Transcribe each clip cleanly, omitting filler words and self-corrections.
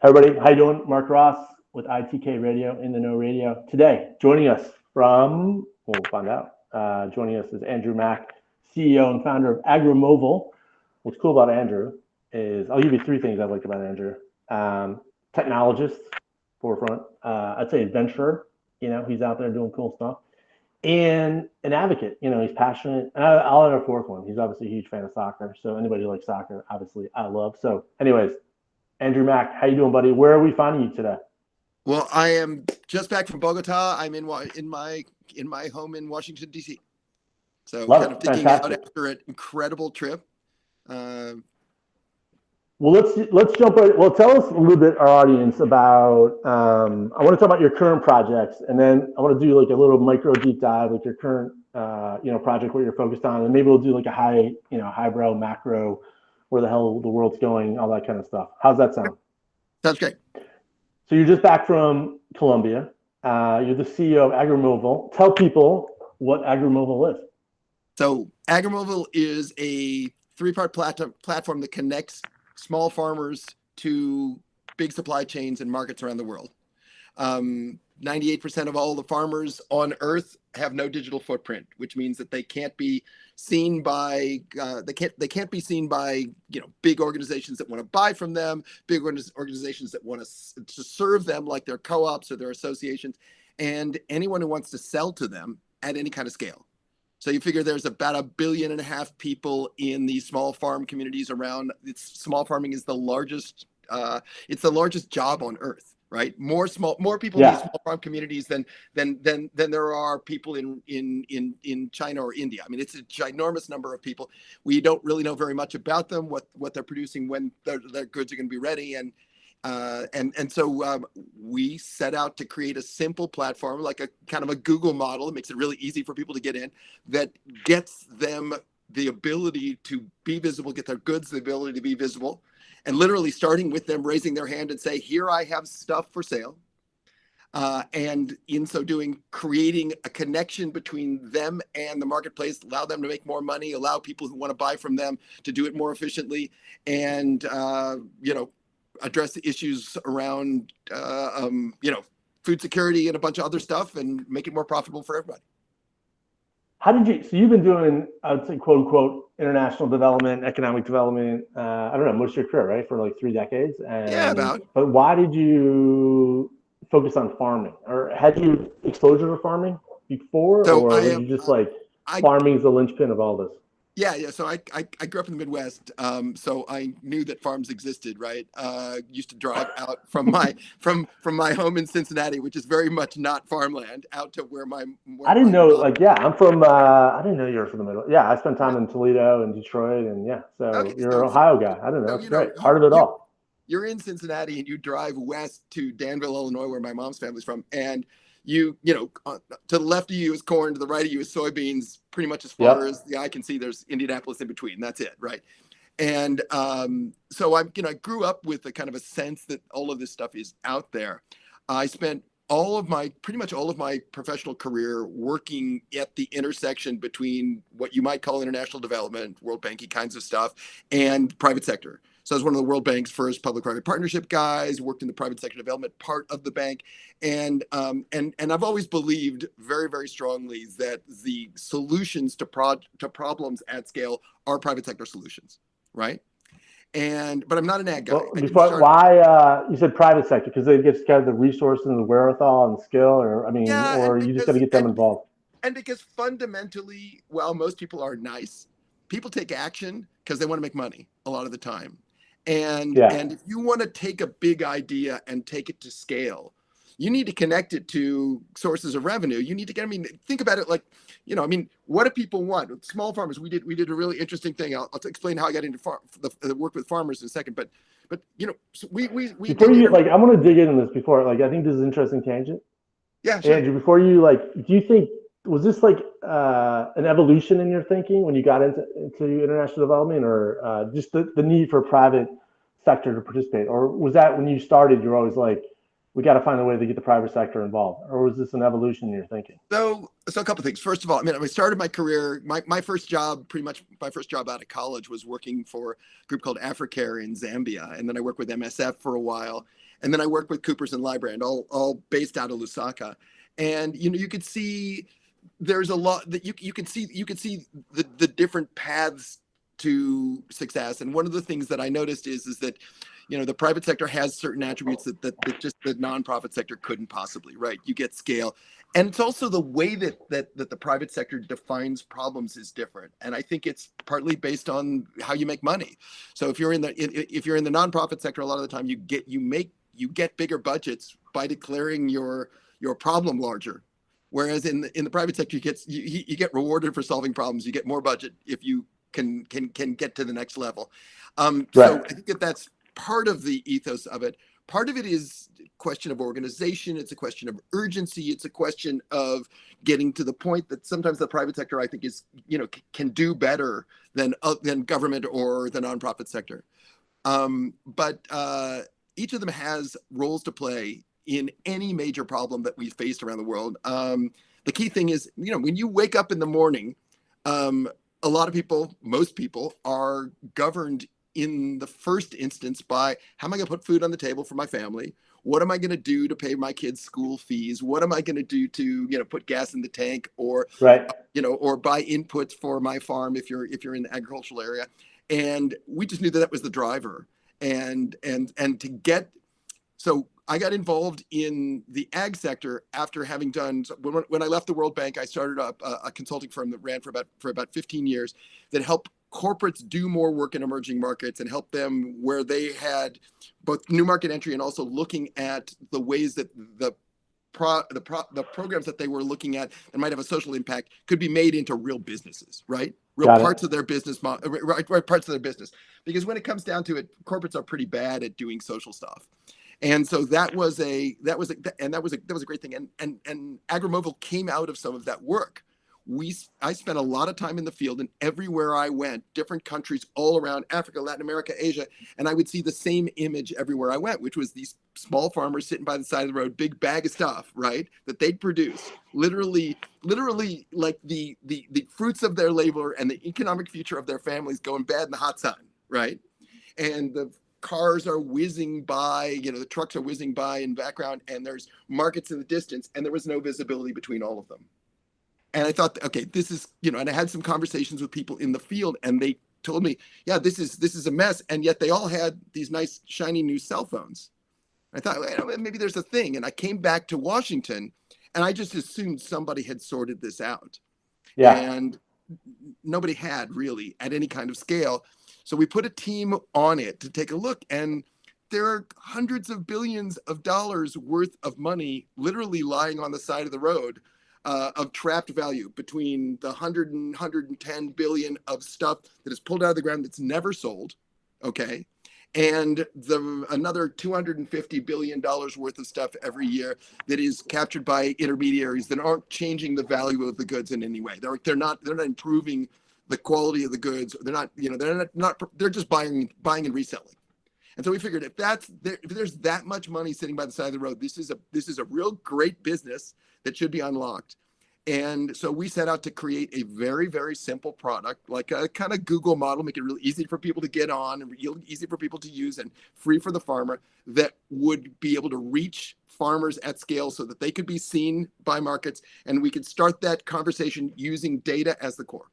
Everybody, how you doing? Mark Ross with ITK Radio in the Know Radio. Today, joining us from, we'll find out, joining us is Andrew Mack, CEO and founder of Agromovil. What's cool about Andrew is, I'll give you three things I like about Andrew. Technologist, forefront. I'd say adventurer, he's out there doing cool stuff. And an advocate, he's passionate. And I'll add a fourth one. He's obviously a huge fan of soccer. So anybody who likes soccer, obviously I love. So anyways, Andrew Mack, how you doing, buddy? Where are we finding you today? Well, I am just back from Bogota. I'm in my home in Washington, D.C. So Love kind of digging out after an incredible trip. Well, let's jump right. Well, tell us a little bit, our audience, about. I want to talk about your current projects, and then I want to do like a little micro deep dive, like your current, project, what you're focused on, and maybe we'll do like a highbrow, macro, where the hell the world's going, all that kind of stuff. How's that sound? Sounds great. So you're just back from Colombia. You're the CEO of Agromovil. Tell people what Agromovil is. So Agromovil is a three-part platform that connects small farmers to big supply chains and markets around the world. 98% of all the farmers on Earth have no digital footprint, which means that they can't be seen by big organizations that want to buy from them, big organizations that want to serve them, like their co-ops or their associations, and anyone who wants to sell to them at any kind of scale. So you figure there's about 1.5 billion people in these small farm communities around. Small farming is the largest. It's the largest job on Earth. Right, more people in these small farm communities than there are people in China or India. I mean, it's a ginormous number of people. We don't really know very much about them, what they're producing, when their goods are going to be ready, and so we set out to create a simple platform, like a kind of a Google model. It makes it really easy for people to get in, that gets them the ability to be visible, get their goods the ability to be visible. And literally starting with them raising their hand and say, here I have stuff for sale. And in so doing, creating a connection between them and the marketplace, allow them to make more money, allow people who want to buy from them to do it more efficiently, and, address the issues around, food security and a bunch of other stuff, and make it more profitable for everybody. So you've been doing, I would say, quote unquote, international development, economic development, I don't know, most of your career, right? For like 3 decades. But why did you focus on farming? Or had you exposure to farming before? Or were you just farming is the linchpin of all this? Yeah. So I grew up in the Midwest, so I knew that farms existed. Right, used to drive out from my home in Cincinnati, which is very much not farmland, out to where I didn't know. I'm from. I didn't know you were from the Midwest. Yeah, I spent time in Toledo and Detroit, and you're an Ohio guy. I don't know. That's great. Part of it all. You're in Cincinnati, and you drive west to Danville, Illinois, where my mom's family's from, and to the left of you is corn, to the right of you is soybeans. Pretty much as far as the eye can see, there's Indianapolis in between. That's it, right? And so I grew up with a kind of a sense that all of this stuff is out there. I spent pretty much all of my professional career working at the intersection between what you might call international development, World Banking kinds of stuff, and private sector. So I was one of the World Bank's first public-private partnership guys, worked in the private sector development part of the bank. And I've always believed very, very strongly that the solutions to problems at scale are private sector solutions, right? But I'm not an ag guy. Well, why you said private sector? Because they just got the resources and the wherewithal and skill, or you just got to get them involved. And because fundamentally, while most people are nice, people take action because they want to make money a lot of the time. And if you want to take a big idea and take it to scale, you need to connect it to sources of revenue. You need to think about it like, what do people want? Small farmers, we did a really interesting thing. I'll explain how I got into work with farmers in a second. But so we before you I want to dig into this before. I think this is an interesting tangent. Yeah, sure. Andrew, before you do you think, was this an evolution in your thinking when you got into international development, or just the need for private sector to participate? Or was that when you started, you're always like, we got to find a way to get the private sector involved? Or was this an evolution in your thinking? So a couple of things. First of all, I started my career, my first job, pretty much my first job out of college was working for a group called Africare in Zambia. And then I worked with MSF for a while. And then I worked with Coopers and Lybrand, all based out of Lusaka. And, you could see there's a lot that you could see the different paths to success. And one of the things that I noticed is that, the private sector has certain attributes that just the nonprofit sector couldn't possibly, right? You get scale. And it's also the way that the private sector defines problems is different. And I think it's partly based on how you make money. So if you're in the nonprofit sector, a lot of the time you get bigger budgets by declaring your problem larger. Whereas in the private sector, you get rewarded for solving problems. You get more budget if you can get to the next level. Right. So I think that's part of the ethos of it. Part of it is a question of organization. It's a question of urgency. It's a question of getting to the point that sometimes the private sector, I think, is can do better than government or the nonprofit sector. But each of them has roles to play in any major problem that we've faced around the world. The key thing is, when you wake up in the morning, a lot of people, most people, are governed in the first instance by how am I going to put food on the table for my family? What am I going to do to pay my kids' school fees? What am I going to do to put gas in the tank, or right, or buy inputs for my farm if you're in the agricultural area? And we just knew that was the driver. And to get, so I got involved in the ag sector after having done, when I left the World Bank, I started up a consulting firm that ran for about 15 years that helped corporates do more work in emerging markets and help them where they had both new market entry and also looking at the ways that the programs that they were looking at that might have a social impact could be made into real businesses, right? Real parts of their business, right parts of their business. Because when it comes down to it, corporates are pretty bad at doing social stuff. And so that was a great thing. And Agromovil came out of some of that work. I spent a lot of time in the field, and everywhere I went, different countries all around Africa, Latin America, Asia, and I would see the same image everywhere I went, which was these small farmers sitting by the side of the road, big bag of stuff, right, that they'd produce, literally like the fruits of their labor and the economic future of their families going bad in the hot sun, right? And the cars are whizzing by, the trucks are whizzing by in background, and there's markets in the distance, and there was no visibility between all of them. And I thought, okay, this is, and I had some conversations with people in the field, and they told me, yeah, this is a mess. And yet they all had these nice, shiny new cell phones. I thought, well, maybe there's a thing. And I came back to Washington, and I just assumed somebody had sorted this out. Yeah. And nobody had really at any kind of scale. So we put a team on it to take a look, and there are hundreds of billions of dollars worth of money literally lying on the side of the road. Of trapped value between the 100 and 110 billion of stuff that is pulled out of the ground that's never sold, okay, and another $250 billion worth of stuff every year that is captured by intermediaries that aren't changing the value of the goods in any way. They're not improving the quality of the goods. They're not, they're just buying and reselling. And so we figured if there's that much money sitting by the side of the road, this is a real great business that should be unlocked. And so we set out to create a very, very simple product, like a kind of Google model, make it really easy for people to get on and really easy for people to use and free for the farmer, that would be able to reach farmers at scale so that they could be seen by markets, and we could start that conversation using data as the core.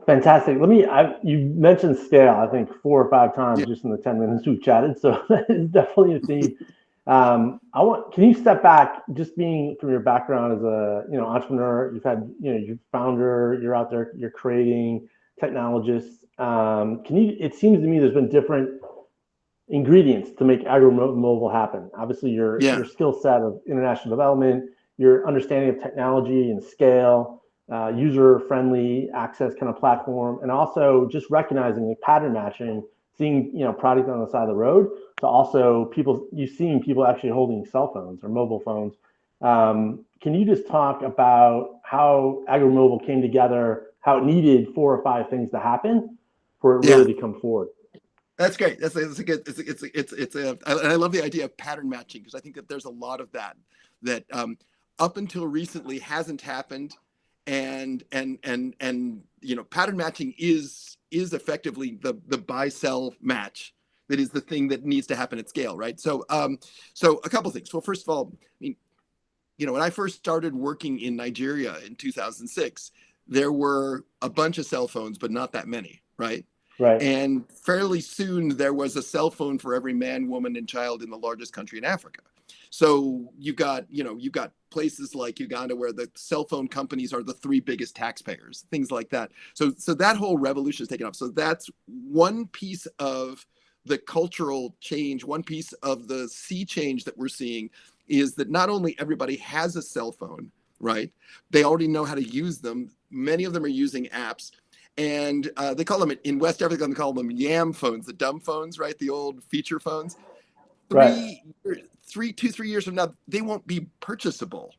Fantastic. You mentioned scale, I think 4 or 5 times just in the 10 minutes we've chatted. So that is definitely a theme. Can you step back, just being from your background as a, entrepreneur, you've had, you're founder, you're out there, you're creating technologists. It seems to me there's been different ingredients to make Agromovil happen. Obviously your skill set of international development, your understanding of technology and scale, user-friendly access kind of platform, and also just recognizing like pattern matching, seeing product on the side of the road, to also you've seen people actually holding cell phones or mobile phones. Can you just talk about how Agromovil came together, how it needed 4 or 5 things to happen for it really to come forward? That's great. That's a good. And I love the idea of pattern matching, because I think that there's a lot of that up until recently hasn't happened, and pattern matching is effectively the buy sell match. That is the thing that needs to happen at scale, right? So a couple things. Well, first of all, I mean, when I first started working in Nigeria in 2006, there were a bunch of cell phones, but not that many, right? Right. And fairly soon there was a cell phone for every man, woman, and child in the largest country in Africa. So you got places like Uganda where the cell phone companies are the three biggest taxpayers, things like that. So that whole revolution is taken off. So that's one piece of the cultural change, one piece of the sea change that we're seeing, is that not only everybody has a cell phone, right? They already know how to use them. Many of them are using apps. And they call them, in West Africa, they call them yam phones, the dumb phones, right? The old feature phones. 3 years from now, they won't be purchasable,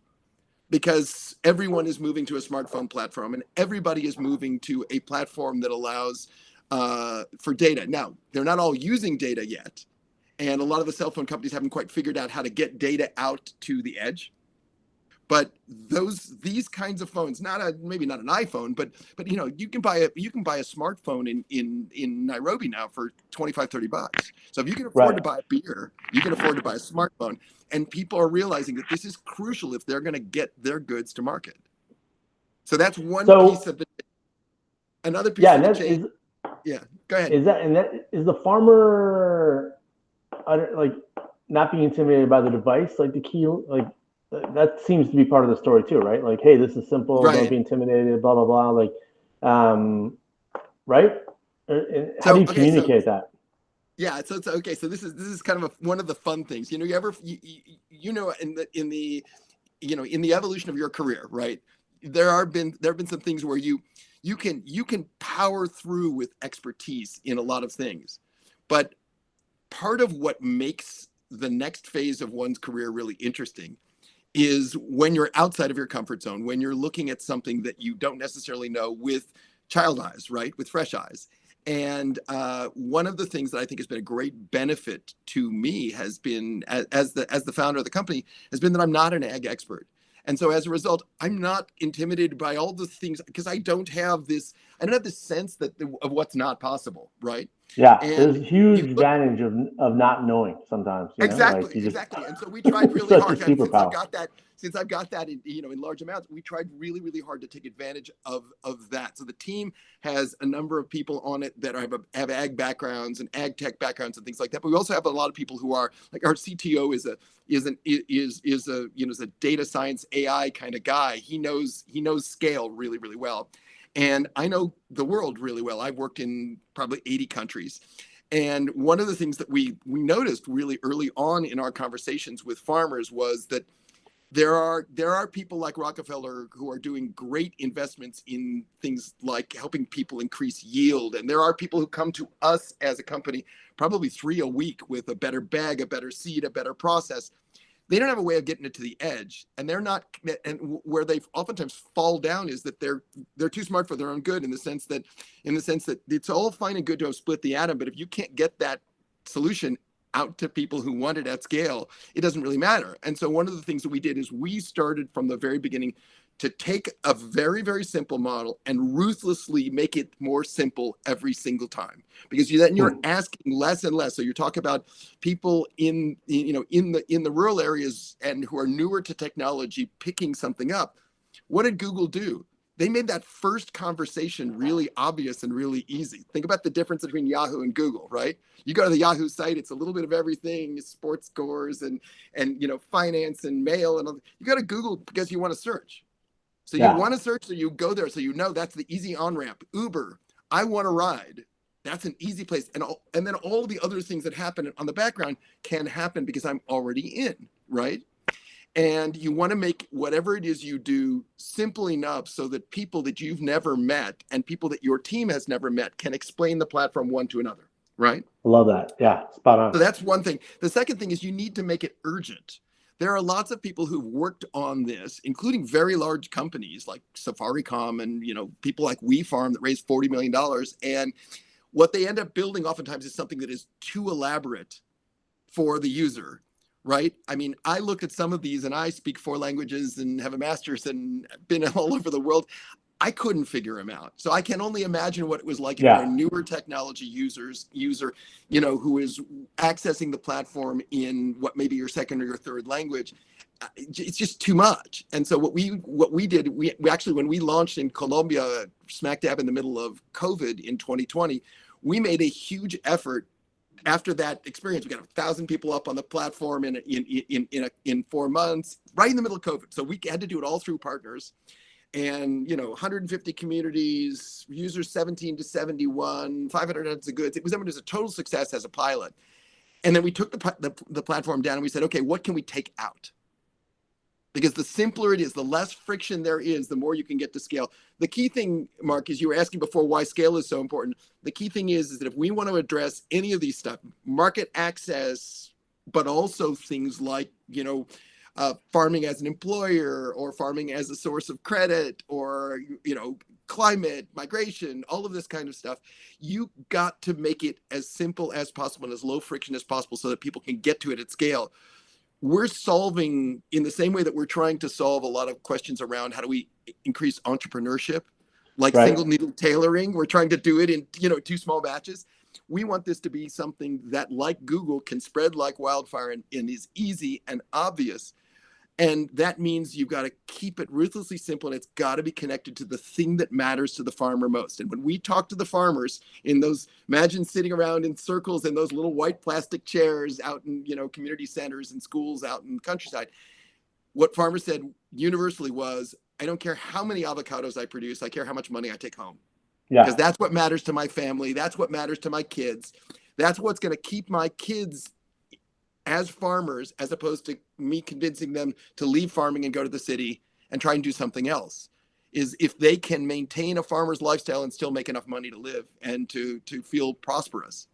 because everyone is moving to a smartphone platform, and everybody is moving to a platform that allows for data. Now, they're not all using data yet. And a lot of the cell phone companies haven't quite figured out how to get data out to the edge. But these kinds of phones, maybe not an iPhone, but you can buy a smartphone in Nairobi now for $25-$30. So if you can afford to buy a beer, you can afford to buy a smartphone. And people are realizing that this is crucial if they're going to get their goods to market. So that's one piece of the. Another piece of the change. Go ahead. Is the farmer not being intimidated by the device, like the key, like? That seems to be part of the story too, right? Like, hey, this is simple. Right. Don't be intimidated. Blah blah blah. Like, right? How do you communicate that? Yeah. So okay. So this is kind of one of the fun things. In the evolution of your career, right? There have been some things where you can power through with expertise in a lot of things, but part of what makes the next phase of one's career really interesting is when you're outside of your comfort zone, when you're looking at something that you don't necessarily know with child eyes, right? With fresh eyes. And one of the things that I think has been a great benefit to me has been, as the founder of the company, has been that I'm not an ag expert. And so as a result, I'm not intimidated by all the things, because I don't have this sense of what's not possible, right? Yeah, there's a huge advantage of not knowing sometimes. Exactly. And so we tried really hard. Since I've got that in large amounts, we tried really, really hard to take advantage of that. So the team has a number of people on it that have ag backgrounds and ag tech backgrounds and things like that. But we also have a lot of people who are, like, our CTO is a data science AI kind of guy. He knows scale really, really well. And I know the world really well. I've worked in probably 80 countries. And one of the things that we noticed really early on in our conversations with farmers was that there are people like Rockefeller who are doing great investments in things like helping people increase yield. And there are people who come to us as a company, probably 3 a week, with a better bag, a better seed, a better process. They don't have a way of getting it to the edge, and they're not. And where they oftentimes fall down is that they're too smart for their own good, in the sense that it's all fine and good to have split the atom, but if you can't get that solution out to people who want it at scale, it doesn't really matter. And so one of the things that we did is we started from the very beginning to take a very, very simple model and ruthlessly make it more simple every single time, because then you're asking less and less. So you're talking about people in the rural areas and who are newer to technology picking something up. What did Google do? They made that first conversation really obvious and really easy. Think about the difference between Yahoo and Google, right? You go to the Yahoo site, it's a little bit of everything, sports scores and finance and mail, and all. You go to Google because you want to search. So you want to search, so you go there, so that's the easy on-ramp. Uber, I want to ride. That's an easy place. And then all the other things that happen on the background can happen because I'm already in, right? And you want to make whatever it is you do simple enough so that people that you've never met and people that your team has never met can explain the platform one to another, right? I love that. Yeah, spot on. So that's one thing. The second thing is you need to make it urgent. There are lots of people who've worked on this, including very large companies like Safaricom and people like WeFarm that raised $40 million. And What they end up building oftentimes is something that is too elaborate for the user, right? I mean, I look at some of these, and I speak 4 languages and have a master's and been all over the world. I couldn't figure them out. So I can only imagine what it was like if you're a newer technology user, who is accessing the platform in what maybe your second or your third language. It's just too much. And so what we did, we actually, when we launched in Colombia, smack dab in the middle of COVID in 2020, we made a huge effort. After that experience, we got 1,000 people up on the platform in 4 months, right in the middle of COVID. So we had to do it all through partners. And 150 communities, users 17 to 71, 500 tons of goods. It was a total success as a pilot. And then we took the platform down and we said, okay, what can we take out? Because the simpler it is, the less friction there is, the more you can get to scale. The key thing, Mark, is you were asking before why scale is so important. The key thing is that if we want to address any of these stuff, market access, but also things like, farming as an employer or farming as a source of credit or, climate, migration, all of this kind of stuff, you got to make it as simple as possible and as low friction as possible so that people can get to it at scale. We're solving in the same way that we're trying to solve a lot of questions around how do we increase entrepreneurship, like single needle tailoring. We're trying to do it in, 2 small batches. We want this to be something that, like Google, can spread like wildfire and is easy and obvious. And that means you've got to keep it ruthlessly simple, and it's got to be connected to the thing that matters to the farmer most. And when we talk to the farmers in those, imagine sitting around in circles in those little white plastic chairs out in, community centers and schools out in the countryside, what farmers said universally was, I don't care how many avocados I produce, I care how much money I take home. Because that's what matters to my family. That's what matters to my kids. That's what's going to keep my kids as farmers, as opposed to me convincing them to leave farming and go to the city and try and do something else, is if they can maintain a farmer's lifestyle and still make enough money to live and to feel prosperous.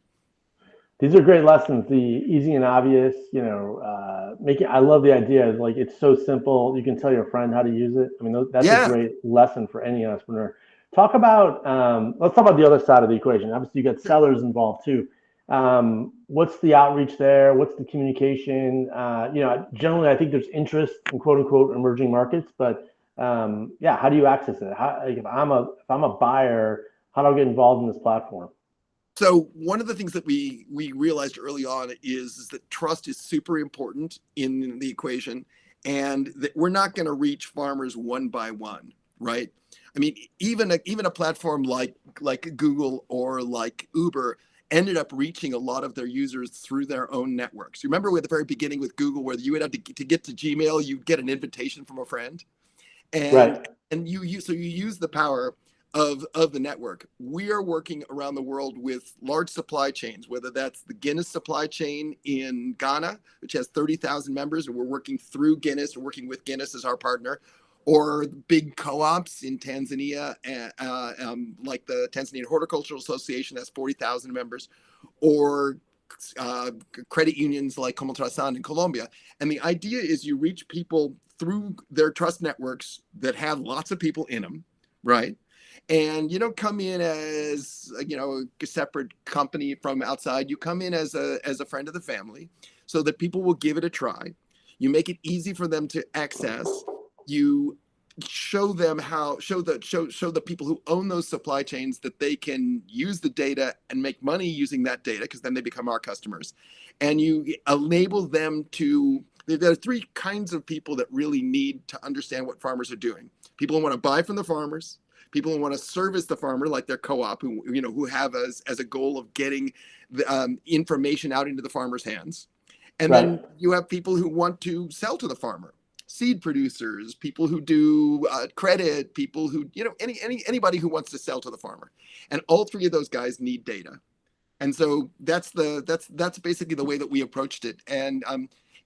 These are great lessons, the easy and obvious, I love the idea. Like, it's so simple. You can tell your friend how to use it. I mean, that's a great lesson for any entrepreneur. Let's talk about the other side of the equation. Obviously, you got sellers involved too. What's the outreach there? What's the communication? Generally, I think there's interest in quote unquote emerging markets, but how do you access it? If I'm a buyer, how do I get involved in this platform? So one of the things that we realized early on is that trust is super important in the equation, and that we're not going to reach farmers one by one, right? I mean, even a platform like Google or like Uber ended up reaching a lot of their users through their own networks. You remember at the very beginning with Google, where you would have to get to Gmail, you'd get an invitation from a friend, and you use the power of the network. We are working around the world with large supply chains, whether that's the Guinness supply chain in Ghana, which has 30,000 members, and we're working through Guinness, we're working with Guinness as our partner, or big co-ops in Tanzania, like the Tanzanian Horticultural Association, that's 40,000 members, or credit unions like Comultrasan in Colombia. And the idea is you reach people through their trust networks that have lots of people in them, right? And you don't come in as a separate company from outside. You come in as a friend of the family, so that people will give it a try. You make it easy for them to access. You show them show the people who own those supply chains that they can use the data and make money using that data, because then they become our customers. And you enable them to. There are 3 kinds of people that really need to understand what farmers are doing. People who want to buy from the farmers, people who want to service the farmer, like their co-op, who have as a goal of getting the information out into the farmer's hands. And then you have people who want to sell to the farmer, seed producers, people who do credit, people who, anybody who wants to sell to the farmer. And all 3 of those guys need data. And so that's basically the way that we approached it. And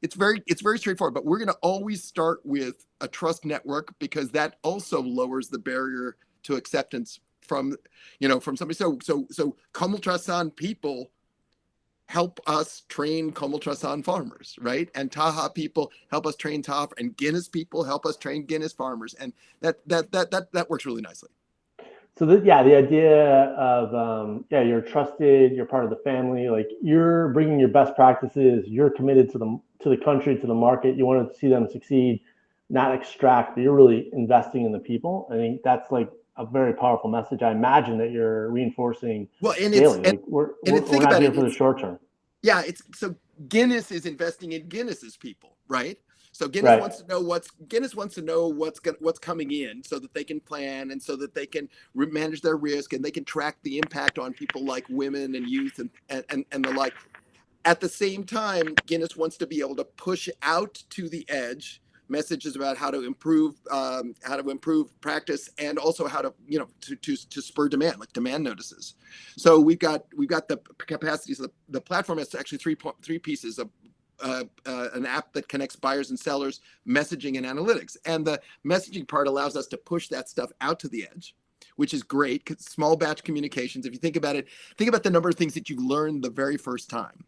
it's very straightforward, but we're going to always start with a trust network, because that also lowers the barrier to acceptance from somebody. So Comultrasan people help us train Comultrasan farmers, right? And Taha people help us train Taha, and Guinness people help us train Guinness farmers, and that works really nicely. So the idea of you're trusted, you're part of the family, like you're bringing your best practices, you're committed to the country, to the market. You want to see them succeed, not extract, but you're really investing in the people. I think that's like a very powerful message. I imagine that you're reinforcing Well, and daily. and Like we're think not about here it. for the short term. Yeah, it's so Guinness is investing in Guinness's people, right? So Guinness Right. wants to know what's coming in, so that they can plan and so that they can manage their risk and they can track the impact on people like women and youth and the like. At the same time, Guinness wants to be able to push out to the edge messages about how to improve practice, and also how to to spur demand, like demand notices. So we've got the capacities. The platform has actually three pieces of an app that connects buyers and sellers, messaging, and analytics. And the messaging part allows us to push that stuff out to the edge, which is great because small batch communications. If you think about it, think about the number of things that you learned the very first time.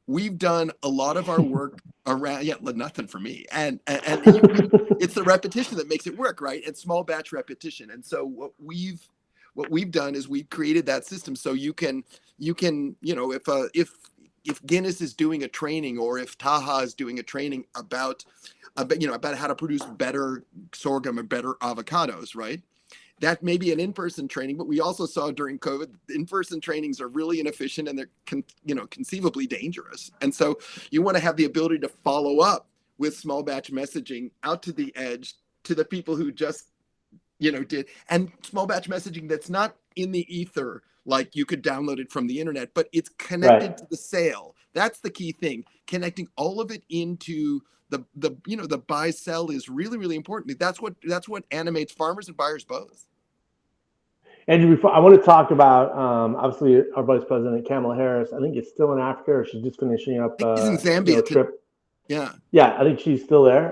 We've done a lot of our work around, nothing for me. And it's the repetition that makes it work, right? And small batch repetition. And so what we've done is we've created that system so you can if Guinness is doing a training, or if Taha is doing a training about how to produce better sorghum or better avocados, right? That may be an in-person training, but we also saw during COVID, in-person trainings are really inefficient and they're conceivably dangerous. And so you want to have the ability to follow up with small batch messaging out to the edge to the people who just did, and small batch messaging that's not in the ether, like you could download it from the internet, but it's connected to the sale. That's the key thing. Connecting all of it into the buy sell is really, really important. That's what animates farmers and buyers both. Andrew, I want to talk about obviously our vice president Kamala Harris. I think it's still in Africa, or she's just finishing up He's in Zambia trip. Yeah, I think she's still there.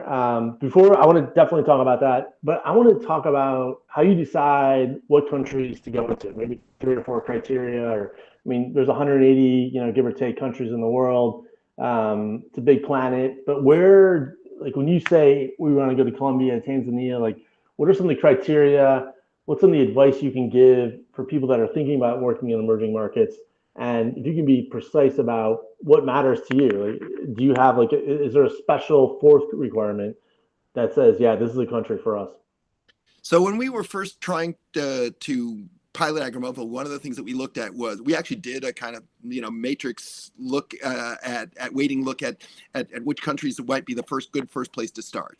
Before, I want to definitely talk about that, but I want to talk about how you decide what countries to go into. Maybe 3 or 4 criteria, or there's 180, give or take, countries in the world. It's a big planet, but where, like, when you say we want to go to Colombia, Tanzania, like, what are some of the criteria? What's some of the advice you can give for people that are thinking about working in emerging markets? And if you can be precise about what matters to you, like, do you have is there a special fourth requirement that says, this is a country for us? So when we were first trying to pilot Agromovil, one of the things that we looked at was we actually did a kind of matrix look at which countries might be the first place to start.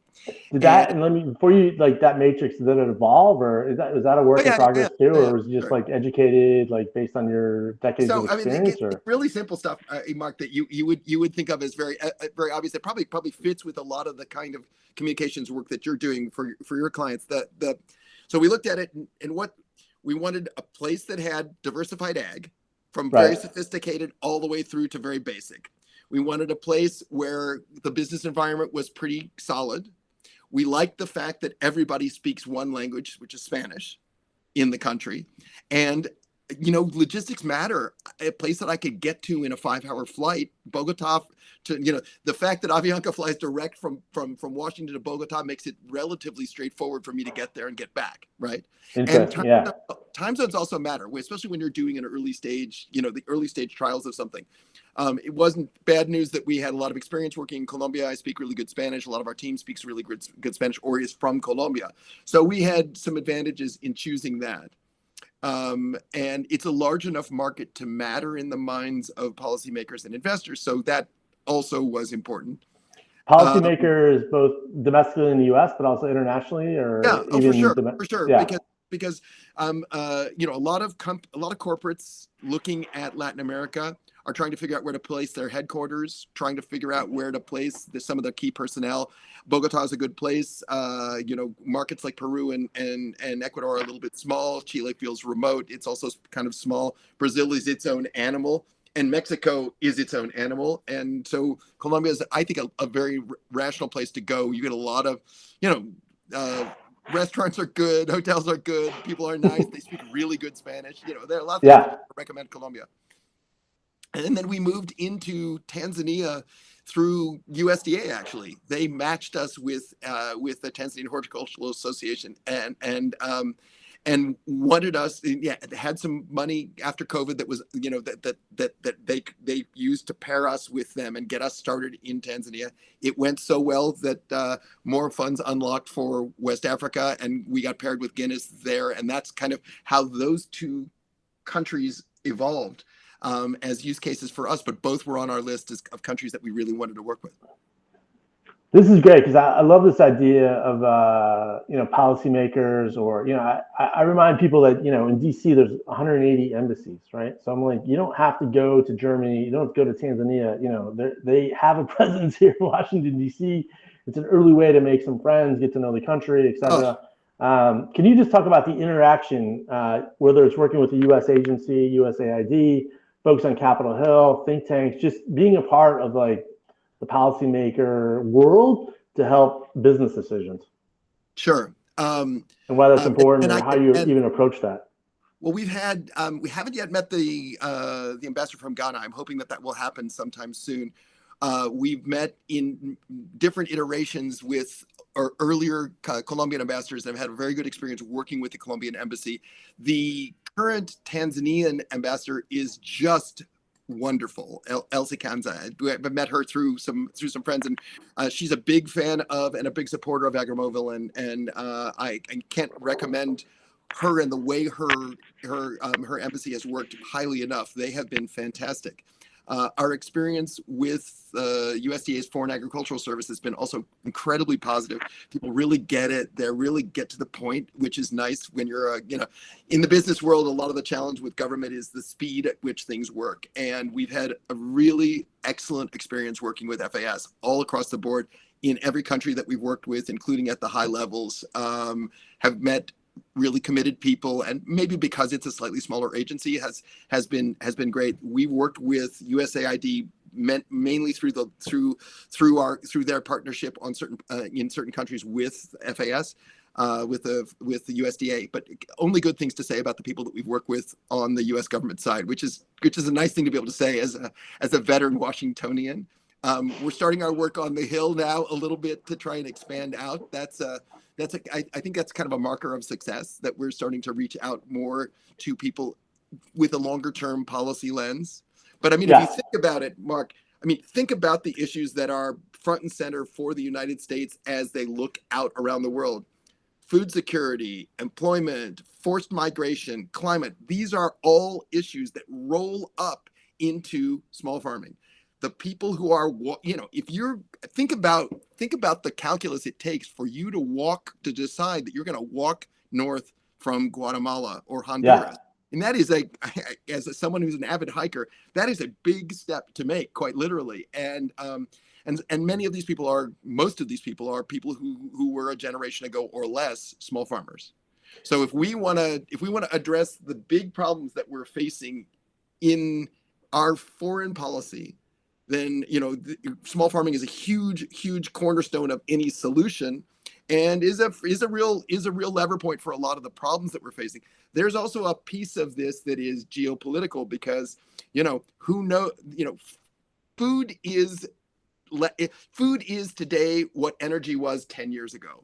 Did that, and let me, before you, like, that matrix, did it evolve, or is that a work in progress too, or was it just like educated, like, based on your decades of experience? It's really simple stuff, Mark, that you would think of as very very obvious. That probably fits with a lot of the kind of communications work that you're doing for your clients. So we looked at it, and what we wanted: a place that had diversified ag, from very sophisticated all the way through to very basic. We wanted a place where the business environment was pretty solid. We liked the fact that everybody speaks one language, which is Spanish, in the country. And, logistics matter. A place that I could get to in a 5-hour flight, Bogota, to, the fact that Avianca flies direct from Washington to Bogota makes it relatively straightforward for me to get there and get back, right? And time zones also matter, especially when you're doing an early stage, the early stage trials of something. It wasn't bad news that we had a lot of experience working in Colombia. I speak really good Spanish. A lot of our team speaks really good Spanish, or is from Colombia. So we had some advantages in choosing that. And it's a large enough market to matter in the minds of policymakers and investors. So that also was important. Policymakers, both domestically in the U.S., but also internationally, or for sure. Yeah. Because a lot of corporates looking at Latin America are trying to figure out where to place their headquarters, trying to figure out where to place some of their key personnel. Bogota is a good place. Markets like Peru and Ecuador are a little bit small. Chile feels remote. It's also kind of small. Brazil is its own animal, and Mexico is its own animal. And so Colombia is, I think, a very rational place to go. You get a lot of, restaurants are good, hotels are good, people are nice, they speak really good Spanish. There are a lot of things I recommend Colombia. And then we moved into Tanzania through USDA. Actually, they matched us with the Tanzanian Horticultural Association, and and wanted us, had some money after COVID that was, that they used to pair us with them and get us started in Tanzania. It went so well that more funds unlocked for West Africa, and we got paired with Guinness there. And that's kind of how those two countries evolved as use cases for us, but both were on our list of countries that we really wanted to work with. This is great because I love this idea of policymakers, or I remind people that in DC there's 180 embassies, right? So I'm like, you don't have to go to Germany, you don't have to go to Tanzania. They have a presence here in Washington DC. It's an early way to make some friends, get to know the country, etc. Can you just talk about the interaction, whether it's working with the U.S. agency, USAID, folks on Capitol Hill, think tanks, just being a part of like the policymaker world to help business decisions? Sure. And why that's important, and how you even approach that. Well, we haven't yet met the ambassador from Ghana. I'm hoping that will happen sometime soon. We've met in different iterations with our earlier Colombian ambassadors and have had a very good experience working with the Colombian embassy. The current Tanzanian ambassador is just wonderful, Elsie Kanza. I've met her through some friends, and she's a big fan of and a big supporter of Agromovil, and I can't recommend her and the way her embassy has worked highly enough. They have been fantastic. Our experience with USDA's Foreign Agricultural Service has been also incredibly positive. People really get it. They really get to the point, which is nice when you're, in the business world. A lot of the challenge with government is the speed at which things work. And we've had a really excellent experience working with FAS all across the board in every country that we've worked with, including at the high levels, have met really committed people, and maybe because it's a slightly smaller agency has been great. We worked with USAID mainly through their partnership on in certain countries with FAS, with the USDA, but only good things to say about the people that we've worked with on the US government side, which is a nice thing to be able to say as a veteran Washingtonian. We're starting our work on the Hill now a little bit to try and expand out. I think that's kind of a marker of success, that we're starting to reach out more to people with a longer term policy lens. But I mean, if you think about it, Mark, think about the issues that are front and center for the United States as they look out around the world. Food security, employment, forced migration, climate. These are all issues that roll up into small farming. The people who are, if you're, think about the calculus it takes for you to decide that you're going to walk north from Guatemala or Honduras. And that is as someone who's an avid hiker, that is a big step to make, quite literally. And many of these people most of these people are people who were a generation ago or less small farmers. So if we want to address the big problems that we're facing in our foreign policy, then small farming is a huge cornerstone of any solution, and is a real lever point for a lot of the problems that we're facing. There's also a piece of this that is geopolitical, because food is today what energy was 10 years ago,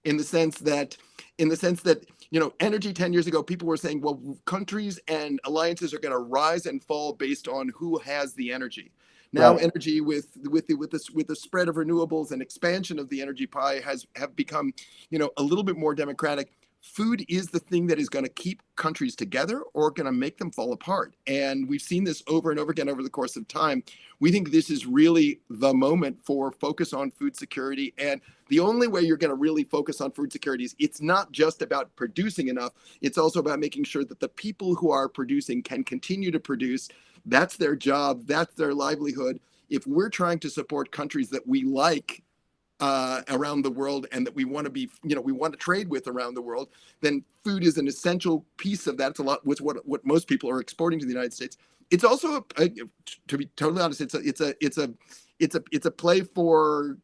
in the sense that energy 10 years ago, people were saying, well, countries and alliances are going to rise and fall based on who has the energy. Now, energy with the spread of renewables and expansion of the energy pie have become, a little bit more democratic. Food is the thing that is going to keep countries together or going to make them fall apart. And we've seen this over and over again over the course of time. We think this is really the moment for focus on food security. And the only way you're going to really focus on food security is it's not just about producing enough. It's also about making sure that the people who are producing can continue to produce. That's their job. That's their livelihood. If we're trying to support countries that we like around the world and that we want to be, we want to trade with around the world, then food is an essential piece of that. It's a lot with what most people are exporting to the United States. It's also, to be totally honest, it's a play for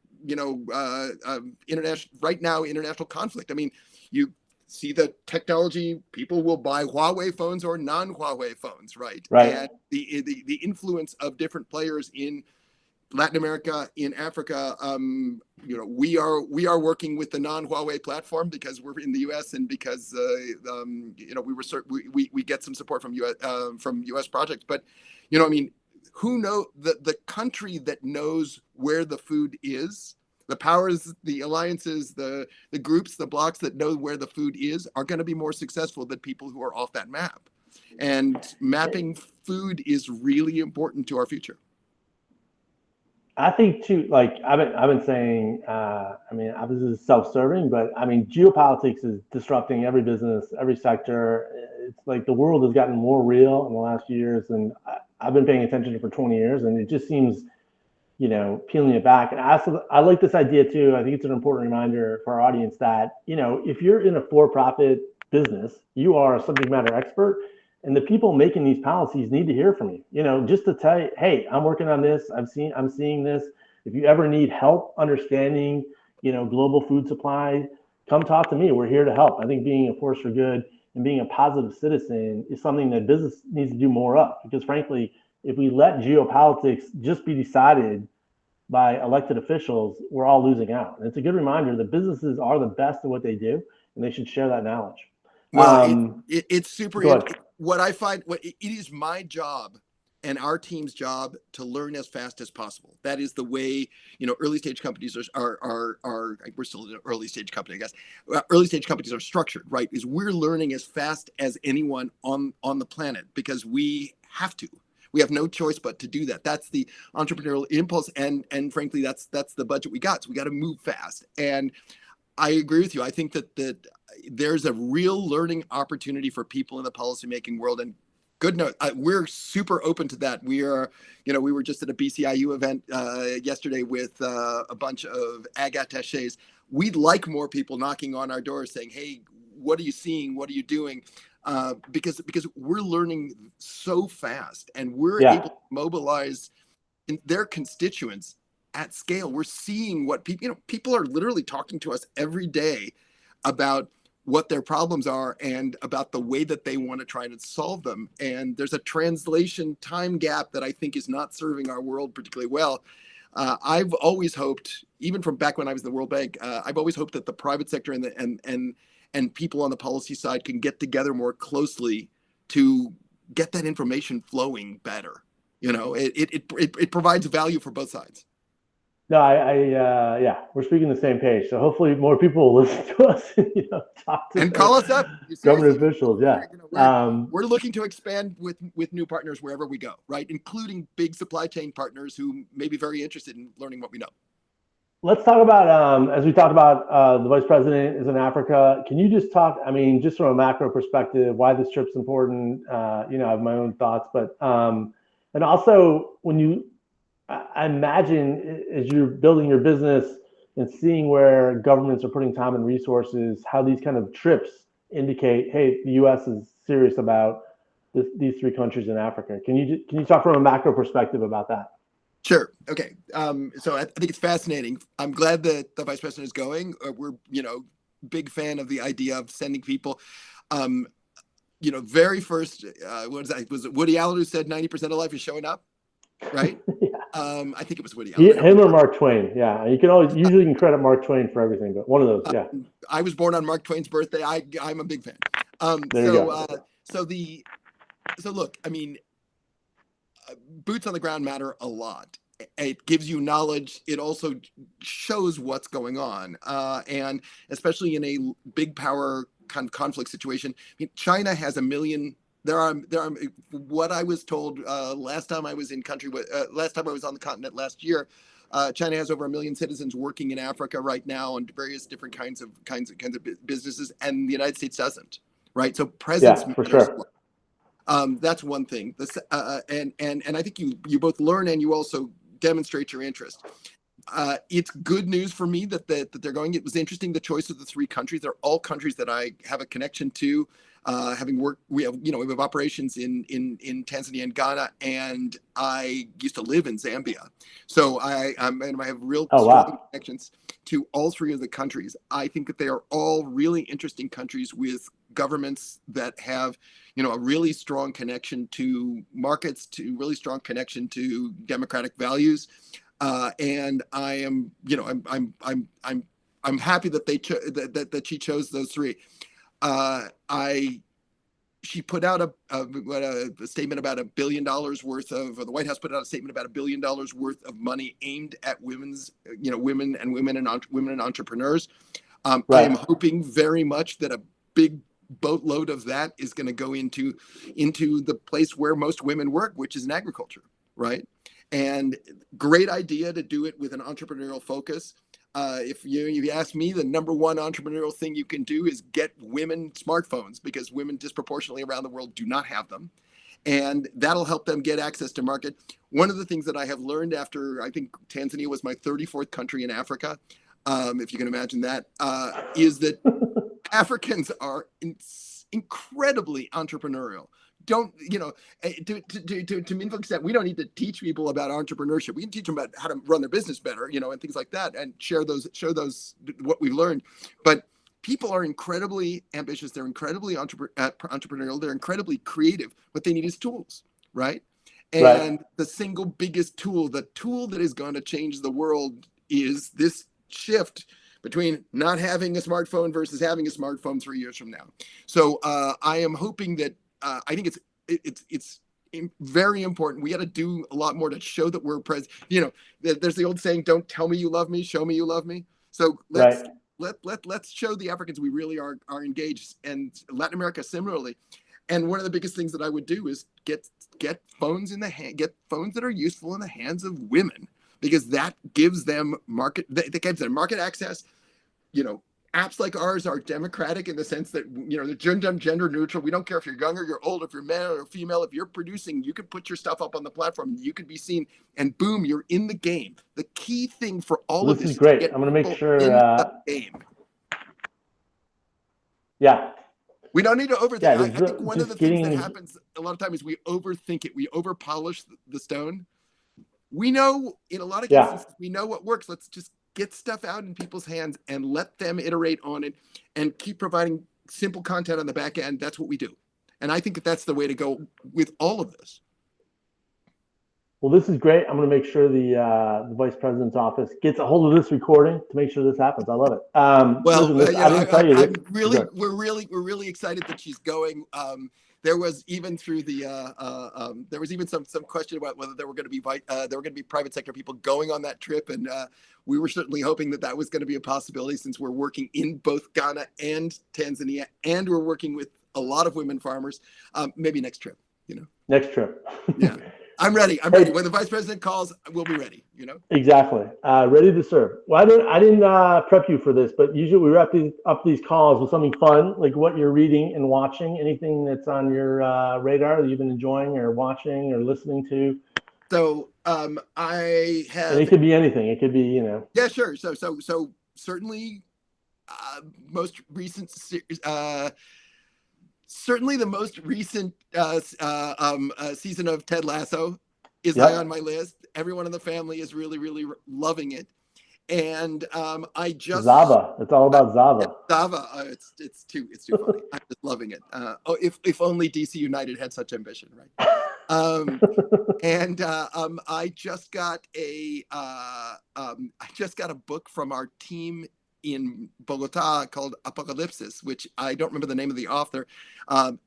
international conflict. I mean, you see the technology, people will buy Huawei phones or non-Huawei phones, right? And the influence of different players in Latin America, in Africa, we are working with the non-Huawei platform because we're in the U.S. and because we get some support from U.S. projects. But who know the country that knows where the food is, the powers, the alliances, the groups, the blocs that know where the food is are going to be more successful than people who are off that map. And mapping food is really important to our future. I think too, like I've been saying, obviously this is self-serving, but geopolitics is disrupting every business, every sector. It's like the world has gotten more real in the last few years, and I've been paying attention to it for 20 years, and it just seems, peeling it back. And I like this idea too. I think it's an important reminder for our audience that, if you're in a for-profit business, you are a subject matter expert. And the people making these policies need to hear from you, just to tell you, hey, I'm working on this. I'm seeing this. If you ever need help understanding, global food supply, come talk to me. We're here to help. I think being a force for good and being a positive citizen is something that business needs to do more of, because frankly, if we let geopolitics just be decided by elected officials, we're all losing out. And it's a good reminder that businesses are the best at what they do, and they should share that knowledge. Well, it's super. What I find, it is my job and our team's job to learn as fast as possible. That is the way, early stage companies are we're still an early stage company, I guess. Early stage companies are structured, right? Is we're learning as fast as anyone on the planet because we have to. We have no choice but to do that. That's the entrepreneurial impulse, and frankly, that's the budget we got. So we got to move fast. And I agree with you. I think that there's a real learning opportunity for people in the policymaking world. And good note, we're super open to that. We are, we were just at a BCIU event yesterday with a bunch of ag attachés. We'd like more people knocking on our doors saying, hey, what are you seeing? What are you doing? Because we're learning so fast, and we're able to mobilize their constituents at scale. We're seeing what people are literally talking to us every day about what their problems are and about the way that they want to try to solve them. And there's a translation time gap that I think is not serving our world particularly well. I've always hoped, even from back when I was in the World Bank, I've always hoped that the private sector and people on the policy side can get together more closely to get that information flowing better. It provides value for both sides. No, we're speaking the same page. So hopefully more people will listen to us and talk to and call us up. Government officials. Yeah, we're looking to expand with new partners wherever we go, right? Including big supply chain partners who may be very interested in learning what we know. Let's talk about, as we talked about, the vice president is in Africa. Can you just talk, just from a macro perspective, why this trip's important? I have my own thoughts, but and also I imagine as you're building your business and seeing where governments are putting time and resources, how these kind of trips indicate, hey, the U.S. is serious about these three countries in Africa. Can you talk from a macro perspective about that? Sure. Okay. So I think it's fascinating. I'm glad that the vice president is going. We're, big fan of the idea of sending people. Very first, was it Woody Allen who said 90% of life is showing up? Right? Yeah. I think it was Woody Allen. Him or Mark Twain. Yeah. You can usually credit Mark Twain for everything, but one of those. Yeah. I was born on Mark Twain's birthday. I'm a big fan. There you go. So look, boots on the ground matter a lot. It gives you knowledge. It also shows what's going on. And especially in a big power kind of conflict situation, China has 1 million. There are what I was told last time I was in country. Last time I was on the continent last year, China has over 1 million citizens working in Africa right now on various different kinds of businesses, and the United States doesn't. Right, so presence. Yeah, for sure. That's one thing. And I think you both learn and you also demonstrate your interest. It's good news for me that they're going. It was interesting, the choice of the three countries. They're all countries that I have a connection to. Having worked, we have operations in Tanzania and Ghana, and I used to live in Zambia, so I have real strong connections to all three of the countries. I think that they are all really interesting countries with governments that have, a really strong connection to markets, to really strong connection to democratic values. And I am, you know, I'm happy that that she chose those three. She put out a statement about $1 billion worth of, or the White House put out a statement about $1 billion worth of money aimed at women and entrepreneurs. Right. I am hoping very much that a big boatload of that is going to go into the place where most women work, which is in agriculture, right? And great idea to do it with an entrepreneurial focus. If you ask me, the number one entrepreneurial thing you can do is get women smartphones, because women disproportionately around the world do not have them. And that'll help them get access to market. One of the things that I have learned after, I think Tanzania was my 34th country in Africa, if you can imagine that, is that Africans are incredibly entrepreneurial. To mean extent, we don't need to teach people about entrepreneurship. We can teach them about how to run their business better, and things like that, and show those what we've learned. But people are incredibly ambitious. They're incredibly entrepreneurial. They're incredibly creative. What they need is tools, right? And the single biggest tool, the tool that is going to change the world, is this shift between not having a smartphone versus having a smartphone 3 years from now. So I am hoping that. I think it's very important. We got to do a lot more to show that we're present. There's the old saying, "Don't tell me you love me, show me you love me." So let's show the Africans we really are engaged, and Latin America similarly. And one of the biggest things that I would do is get phones get phones that are useful in the hands of women, because that gives them that gives them market access. Apps like ours are democratic in the sense that, they're gender neutral. We don't care if you're young or you're old, if you're male or female. If you're producing, you can put your stuff up on the platform, you can be seen, and boom, you're in the game. The key thing for all of this is great. I'm going to make sure. In the game. Yeah. We don't need to overthink. I think one of the things that happens a lot of times is we overthink it. We over-polish the stone. We know, in a lot of cases, we know what works. Let's just get stuff out in people's hands and let them iterate on it and keep providing simple content on the back end. That's what we do. And I think that's the way to go with all of this. Well, this is great. I'm going to make sure the Vice President's office gets a hold of this recording to make sure this happens. I love it. We're really excited that she's going. There was even there was even some question about whether there were going to be private sector people going on that trip, and we were certainly hoping that was going to be a possibility, since we're working in both Ghana and Tanzania, and we're working with a lot of women farmers. Maybe next trip, Next trip. Yeah. I'm ready. When the Vice President calls, we'll be ready, Exactly. Ready to serve. Well, I didn't prep you for this, but usually we wrap up these calls with something fun, like what you're reading and watching, anything that's on your radar that you've been enjoying or watching or listening to. So I have. And it could be anything. It could be, Yeah, sure. So certainly most recent certainly the most recent season of Ted Lasso is high on my list. Everyone in the family is really, really loving it. And I just Zava. It's all about Zava. Zava. It's too funny. I'm just loving it. If only DC United had such ambition, right? I just got a book from our team in Bogota called Apocalypsis, which I don't remember the name of the author.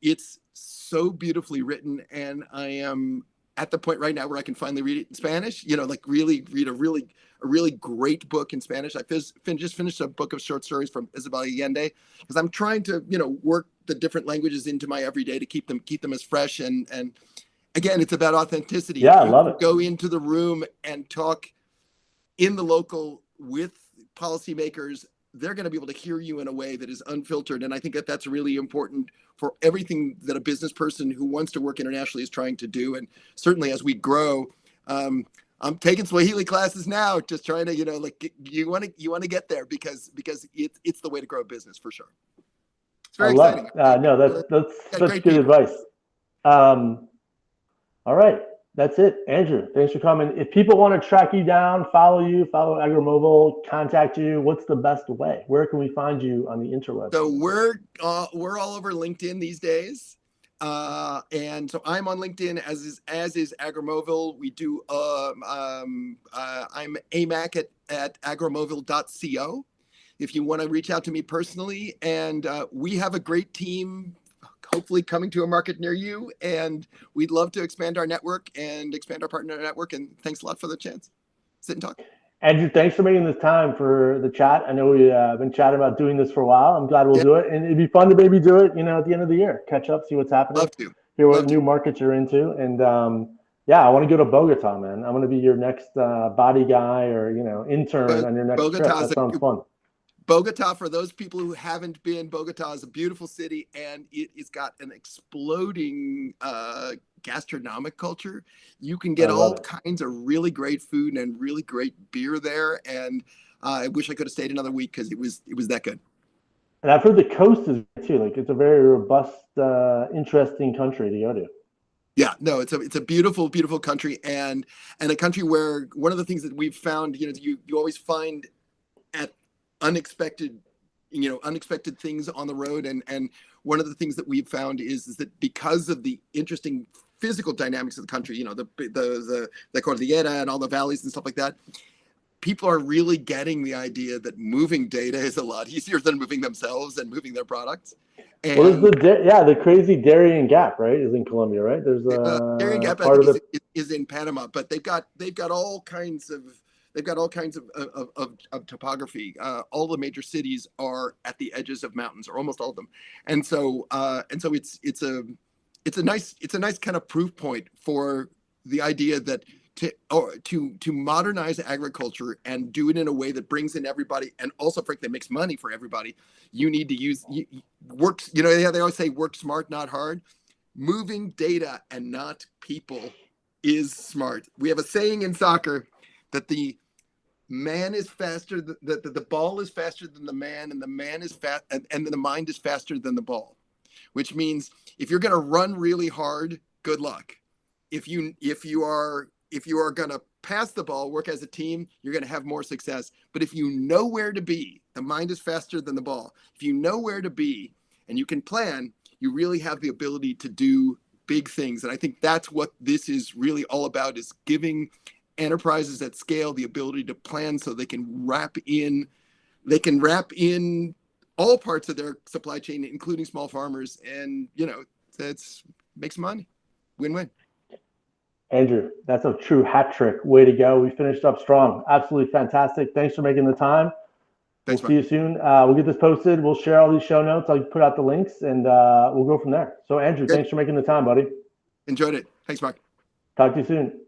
It's so beautifully written, and I am at the point right now where I can finally read it in Spanish. Really read a really great book in Spanish. I just finished a book of short stories from Isabel Allende, because I'm trying to work the different languages into my everyday to keep them as fresh. And again, it's about authenticity. Yeah, I love it. Go into the room and talk in the local with policymakers. They're going to be able to hear you in a way that is unfiltered. And I think that's really important for everything that a business person who wants to work internationally is trying to do. And certainly as we grow, I'm taking Swahili classes now, just trying to, you want to get there because it's the way to grow a business for sure. It's very exciting. No, that's good advice. All right. That's it. Andrew, thanks for coming. If people want to track you down, follow Agromovil, contact you, what's the best way? Where can we find you on the interweb? So we're all over LinkedIn these days. And so I'm on LinkedIn, as is Agromovil. We do. I'm amac at agromovil.co. If you want to reach out to me personally, and we have a great team, hopefully coming to a market near you, and we'd love to expand our network and expand our partner network. And thanks a lot for the chance. Sit and talk. Andrew, thanks for making this time for the chat. I know we've been chatting about doing this for a while. I'm glad we'll do it. And it'd be fun to maybe do it, at the end of the year. Catch up, see what's happening. Love to. Hear what new markets you're into. And I want to go to Bogota, man. I'm going to be your next body guy or, intern on your next trip. That sounds fun. Bogota, for those people who haven't been, Bogota is a beautiful city, and it's got an exploding gastronomic culture. You can get all kinds of really great food and really great beer there. And I wish I could have stayed another week because it was that good. And I've heard the coast is too. Like, it's a very robust, interesting country to go to. Yeah, no, it's a beautiful, beautiful country, and a country where one of the things that we've found, you always find at unexpected things on the road, and one of the things that we've found is that because of the interesting physical dynamics of the country, the Cordillera and all the valleys and stuff like that, people are really getting the idea that moving data is a lot easier than moving themselves and moving their products. And the crazy Darien Gap, right, is in Colombia, right? There's Darien Gap, I think, is in Panama, but they've got all kinds of topography. All the major cities are at the edges of mountains, or almost all of them, and so it's a nice kind of proof point for the idea that to modernize agriculture and do it in a way that brings in everybody, and also frankly makes money for everybody. You need to works. They always say work smart, not hard. Moving data and not people is smart. We have a saying in soccer that the man is faster, that the ball is faster than the man, and the man is fast, and the mind is faster than the ball. Which means if you're going to run really hard, good luck. If you are going to pass the ball, work as a team, you're going to have more success. But if you know where to be, the mind is faster than the ball. If you know where to be and you can plan, you really have the ability to do big things. And I think that's what this is really all about, is giving enterprises at scale the ability to plan so they can wrap in all parts of their supply chain, including small farmers. And, that's makes money. Win-win. Andrew, that's a true hat trick. Way to go. We finished up strong. Absolutely fantastic. Thanks for making the time. Thanks, we'll see you soon. We'll get this posted. We'll share all these show notes. I'll put out the links, and we'll go from there. So, Andrew, Thanks for making the time, buddy. Enjoyed it. Thanks, Mark. Talk to you soon.